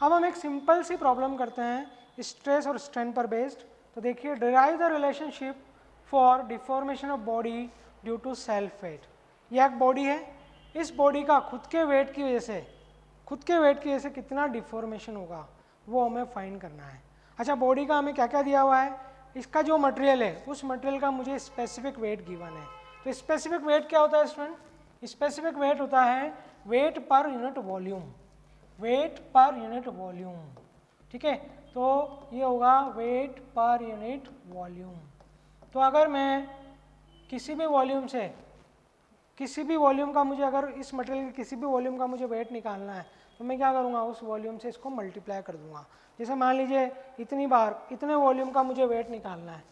अब हम एक सिंपल सी प्रॉब्लम करते हैं स्ट्रेस और स्ट्रेन पर बेस्ड। तो देखिए, derive the relationship for deformation of body due to self weight. यह एक बॉडी है, इस बॉडी का खुद के वेट की वजह से कितना डिफॉर्मेशन होगा वो हमें फाइंड करना है। अच्छा, बॉडी का हमें क्या क्या दिया हुआ है, इसका जो मटेरियल है उस मटेरियल का मुझे स्पेसिफिक वेट गिवन है। तो स्पेसिफिक वेट क्या होता है स्टूडेंट? स्पेसिफिक वेट होता है weight per unit volume, weight per unit volume. ठीक है, तो ये होगा वेट पर यूनिट वॉल्यूम। तो अगर मैं किसी भी वॉल्यूम का मुझे, अगर इस मटेरियल के किसी भी वॉल्यूम का मुझे वेट निकालना है तो मैं क्या करूँगा, उस वॉल्यूम से इसको मल्टीप्लाई कर दूंगा। जैसे मान लीजिए इतनी बार इतने वॉल्यूम का मुझे वेट निकालना है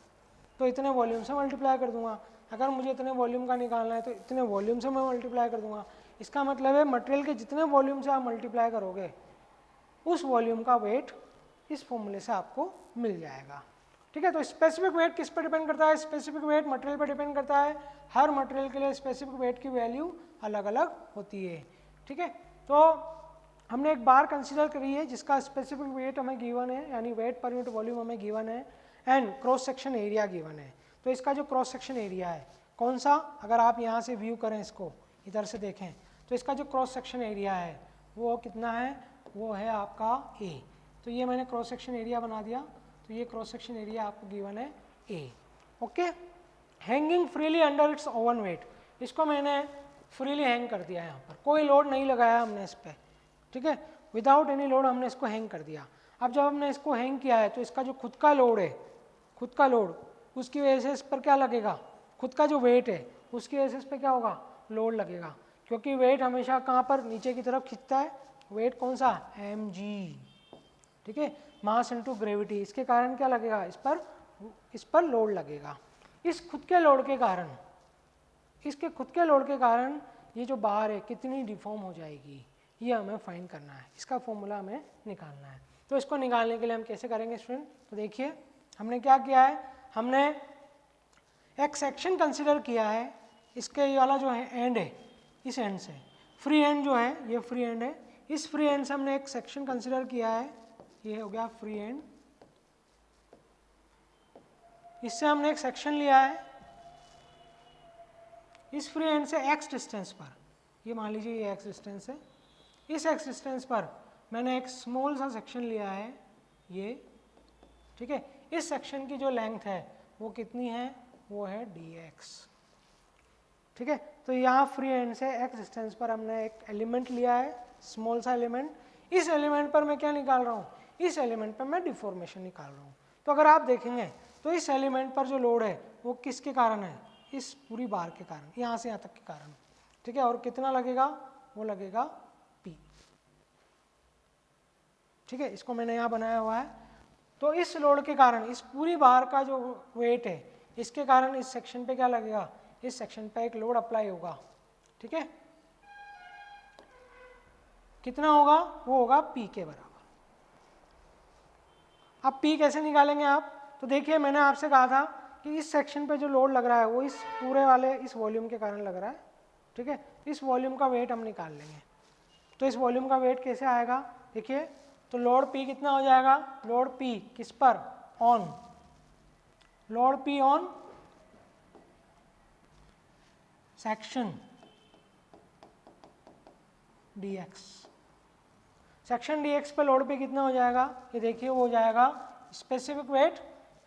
तो इतने वॉल्यूम से मल्टीप्लाई कर दूंगा। अगर मुझे इतने वॉल्यूम का निकालना है तो इतने वॉल्यूम से मैं मल्टीप्लाई कर दूंगा। इसका मतलब है मटेरियल के जितने वॉल्यूम से आप मल्टीप्लाई करोगे उस वॉल्यूम का वेट इस फॉर्मूले से आपको मिल जाएगा। ठीक है, तो स्पेसिफिक वेट किस पर डिपेंड करता है? स्पेसिफिक वेट मटेरियल पर डिपेंड करता है। हर मटेरियल के लिए स्पेसिफिक वेट की वैल्यू अलग अलग होती है। ठीक है, तो हमने एक बार कंसीडर करी है जिसका स्पेसिफिक वेट हमें गिवन है, यानी वेट पर यूनिट वॉल्यूम हमें गिवन है, and cross section area given है। तो इसका जो क्रॉस सेक्शन एरिया है कौन सा, अगर आप यहाँ से व्यू करें, इसको इधर से देखें तो इसका जो क्रॉस सेक्शन एरिया है वो कितना है, वो है आपका A। तो ये मैंने क्रॉस सेक्शन एरिया बना दिया, तो ये क्रॉस सेक्शन एरिया आपको गिवन है A। Okay, hanging freely under its own weight, इसको मैंने फ्रीली हैंग कर दिया है, यहाँ पर कोई लोड नहीं लगाया हमने इस पर। ठीक है, विदाउट एनी लोड हमने इसको हैंग कर दिया। अब जब हमने इसको हैंग किया है तो इसका जो खुद का लोड है, खुद का लोड, उसकी वजह से इस पर क्या लगेगा, खुद का जो वेट है उसकी वजह से इस पर क्या होगा, लोड लगेगा। क्योंकि वेट हमेशा कहाँ पर नीचे की तरफ खींचता है, वेट कौन सा, mg। ठीक है, मास इनटू ग्रेविटी, इसके कारण क्या लगेगा, इस पर लोड लगेगा। इस खुद के लोड के कारण, इसके खुद के लोड के कारण ये जो बार है कितनी डिफॉर्म हो जाएगी, ये हमें फाइंड करना है, इसका फॉर्मूला हमें निकालना है। तो इसको निकालने के लिए हम कैसे करेंगे स्टूडेंट? तो देखिए, हमने क्या किया है, हमने एक सेक्शन कंसिडर किया है, इसके ये वाला जो है एंड है, इस एंड से फ्री एंड जो है, ये फ्री एंड है, इस फ्री एंड से हमने एक सेक्शन कंसिडर किया है, ये हो गया फ्री एंड। इससे हमने एक सेक्शन लिया है इस फ्री एंड से x डिस्टेंस पर, ये मान लीजिए ये x डिस्टेंस है, इस x डिस्टेंस पर मैंने एक स्मॉल सा सेक्शन लिया है ये। ठीक है, इस सेक्शन की जो लेंथ है वो कितनी है, वो है dx। ठीक है, तो यहाँ फ्री एंड से x डिस्टेंस पर हमने एक एलिमेंट लिया है, स्मॉल सा एलिमेंट। इस एलिमेंट पर मैं क्या निकाल रहा हूँ, इस एलिमेंट पर मैं डिफॉर्मेशन निकाल रहा हूँ। तो अगर आप देखेंगे तो इस एलिमेंट पर जो लोड है वो किसके कारण है, इस पूरी बार के कारण, यहाँ से यहाँ तक के कारण। ठीक है, और कितना लगेगा, वो लगेगा P। ठीक है, इसको मैंने यहाँ बनाया हुआ है। तो इस लोड के कारण, इस पूरी बार का जो वेट है, इसके कारण इस सेक्शन पे क्या लगेगा, इस सेक्शन पे एक लोड अप्लाई होगा। ठीक है, कितना होगा, वो होगा P के बराबर। अब P कैसे निकालेंगे आप? तो देखिए, मैंने आपसे कहा था कि इस सेक्शन पे जो लोड लग रहा है वो इस पूरे वाले इस वॉल्यूम के कारण लग रहा है। ठीक है, इस वॉल्यूम का वेट हम निकाल लेंगे। तो इस वॉल्यूम का वेट कैसे आएगा, देखिए, तो लोड P कितना हो जाएगा, लोड P किस पर, on, load P on section dx। Section dx पे लोड P कितना हो जाएगा, ये देखिए, वो हो जाएगा स्पेसिफिक वेट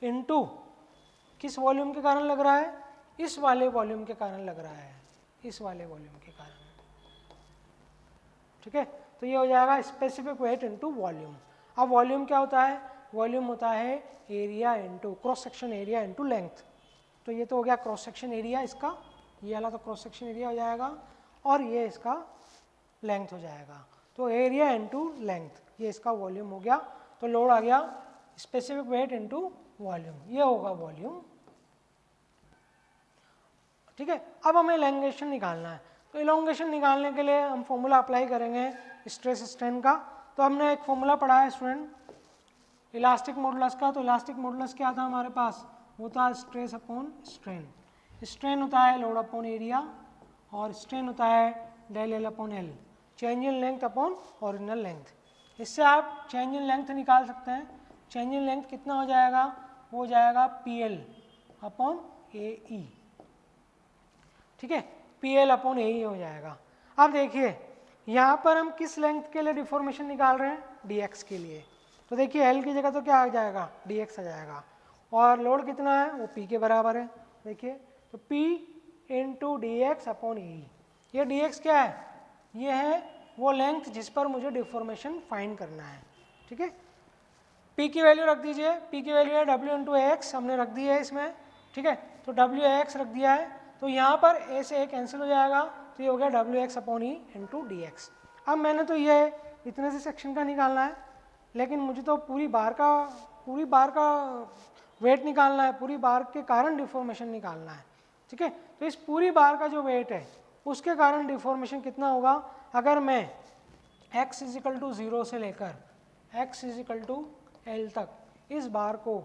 इनटू किस वॉल्यूम के कारण लग रहा है, इस वाले वॉल्यूम के कारण लग रहा है, इस वाले वॉल्यूम के कारण। ठीक है, तो ये हो जाएगा स्पेसिफिक वेट इनटू वॉल्यूम। अब वॉल्यूम क्या होता है, वॉल्यूम होता है area into cross section area into length. तो ये तो हो गया क्रॉस सेक्शन एरिया इसका, ये वाला तो क्रॉस सेक्शन एरिया हो जाएगा, और ये इसका लेंथ हो जाएगा। तो एरिया इनटू लेंथ, ये इसका वॉल्यूम हो गया। तो लोड आ गया स्पेसिफिक वेट इनटू वॉल्यूम, ये होगा वॉल्यूम। ठीक है, अब हमें इलॉन्गेशन निकालना है। तो इलॉन्गेशन निकालने के लिए हम फॉर्मूला अप्लाई करेंगे स्ट्रेस स्ट्रेन का। तो हमने एक फॉर्मूला पढ़ा है स्टूडेंट इलास्टिक मॉडुलस का। तो इलास्टिक मॉडुलस क्या था हमारे पास, वो था स्ट्रेस अपॉन स्ट्रेन। स्ट्रेन होता है लोड अपॉन एरिया, और स्ट्रेन होता है del L upon L, change in length upon original length. इससे आप चेंज इन लेंथ निकाल सकते हैं। चेंज इन लेंथ कितना हो जाएगा, वो हो जाएगा PL अपॉन AE, ठीक है, PL अपॉन AE हो जाएगा। अब देखिए यहाँ पर हम किस लेंथ के लिए डिफॉर्मेशन निकाल रहे हैं, dx के लिए। तो देखिए L की जगह तो क्या आ जाएगा, dx आ जाएगा, और लोड कितना है, वो P के बराबर है। देखिए तो P into D X upon E, ये dx क्या है, ये है वो लेंथ जिस पर मुझे डिफॉर्मेशन फाइंड करना है, ठीक है। P की वैल्यू रख दीजिए, P की वैल्यू है W इंटू एक्स, हमने रख दी है इसमें, ठीक है। तो W एक्स रख दिया है, तो यहाँ पर A से A कैंसिल हो जाएगा, तो ये हो गया W x upon E into D x. अब मैंने तो ये इतने से सेक्शन का निकालना है, लेकिन मुझे तो पूरी बार का वेट निकालना है, पूरी बार के कारण डिफॉर्मेशन निकालना है, ठीक है। तो इस पूरी बार का जो वेट है उसके कारण डिफॉर्मेशन कितना होगा, अगर मैं x इजिकल टू 0 से लेकर x इजिकल टू L तक इस बार को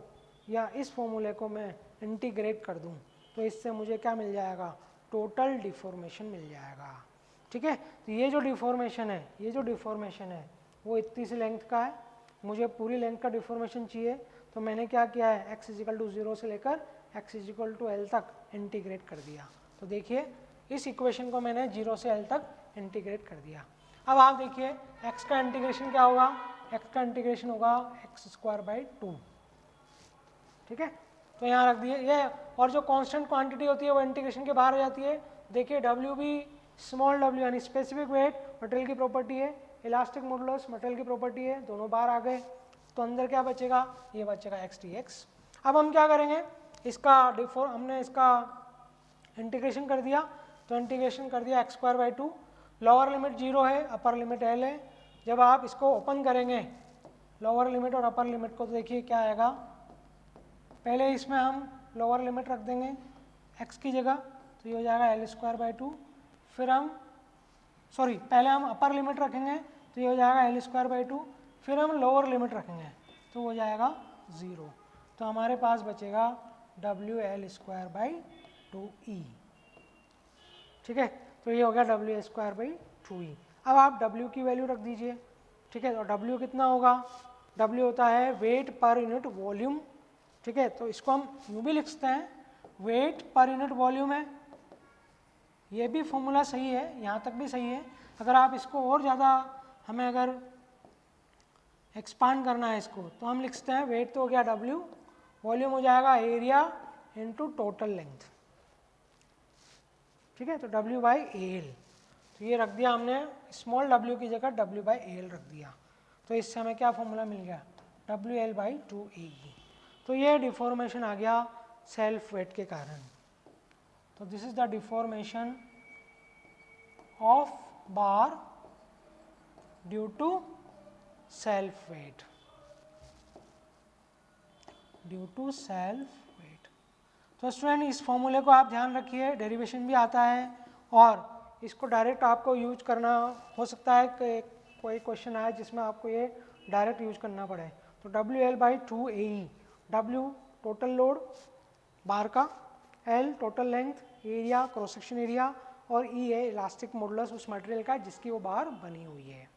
या इस फॉर्मूले को मैं इंटीग्रेट कर दूं, तो इससे मुझे क्या मिल जाएगा, टोटल डिफॉर्मेशन मिल जाएगा, ठीक है। तो ये जो डिफॉर्मेशन है वो इतनी सी लेंथ का है, मुझे पूरी लेंथ का डिफॉर्मेशन चाहिए, तो मैंने क्या किया है, x इजिकल टू 0 से लेकर x इजिकल टू L तक इंटीग्रेट कर दिया। तो देखिए इस इक्वेशन को मैंने 0 से L तक इंटीग्रेट कर दिया। अब आप देखिए x का इंटीग्रेशन क्या होगा, x का इंटीग्रेशन होगा x²/2, ठीक है। तो यहाँ रख दिए ये, और जो कांस्टेंट क्वांटिटी होती है वो इंटीग्रेशन के बाहर हो जाती है। देखिए W भी स्मॉल w यानी स्पेसिफिक वेट मटेरियल की प्रॉपर्टी है, इलास्टिक मॉडुलस मटेरियल की प्रॉपर्टी है, दोनों बाहर आ गए, तो अंदर क्या बचेगा, ये बचेगा x dx। अब हम क्या करेंगे, हमने इसका इंटीग्रेशन कर दिया, तो इंटीग्रेशन कर दिया x²/2, लोअर लिमिट 0 है, अपर लिमिट L है। जब आप इसको ओपन करेंगे लोअर लिमिट और अपर लिमिट को, तो देखिए क्या आएगा, पहले इसमें हम लोअर लिमिट रख देंगे x की जगह, तो ये हो जाएगा L²/2, फिर पहले हम अपर लिमिट रखेंगे, तो ये हो जाएगा L²/2, फिर हम लोअर लिमिट रखेंगे, तो हो जाएगा 0। तो हमारे पास बचेगा WL²/2E, ठीक है। तो ये हो गया WL²/2E। अब आप W की वैल्यू रख दीजिए, ठीक है। तो W कितना होगा, W होता है वेट पर यूनिट वॉल्यूम, ठीक है। तो इसको हम यूँ भी लिख सकते हैं, वेट पर यूनिट वॉल्यूम है, ये भी फॉर्मूला सही है, यहाँ तक भी सही है। अगर आप इसको और ज़्यादा, हमें अगर एक्सपांड करना है इसको, तो हम लिख सकते हैं वेट तो हो गया W, वॉल्यूम हो जाएगा एरिया इनटू टोटल लेंथ, ठीक है। तो W/AL, तो ये रख दिया हमने, स्मॉल w की जगह W/AL रख दिया, तो इससे हमें क्या फॉर्मूला मिल गया, WL/2AE। तो ये डिफॉर्मेशन आ गया सेल्फ वेट के कारण। तो this is the deformation of bar due to self weight, तो स्टूडेंट इस फॉर्मूले को आप ध्यान रखिए, डेरिवेशन भी आता है, और इसको डायरेक्ट आपको यूज करना हो सकता है कि कोई क्वेश्चन आए जिसमें आपको ये डायरेक्ट यूज करना पड़े। तो WL/2AE, W टोटल लोड बार का, L total length, area cross section area, और E है इलास्टिक मॉडुलस उस मटेरियल का जिसकी वो बार बनी हुई है।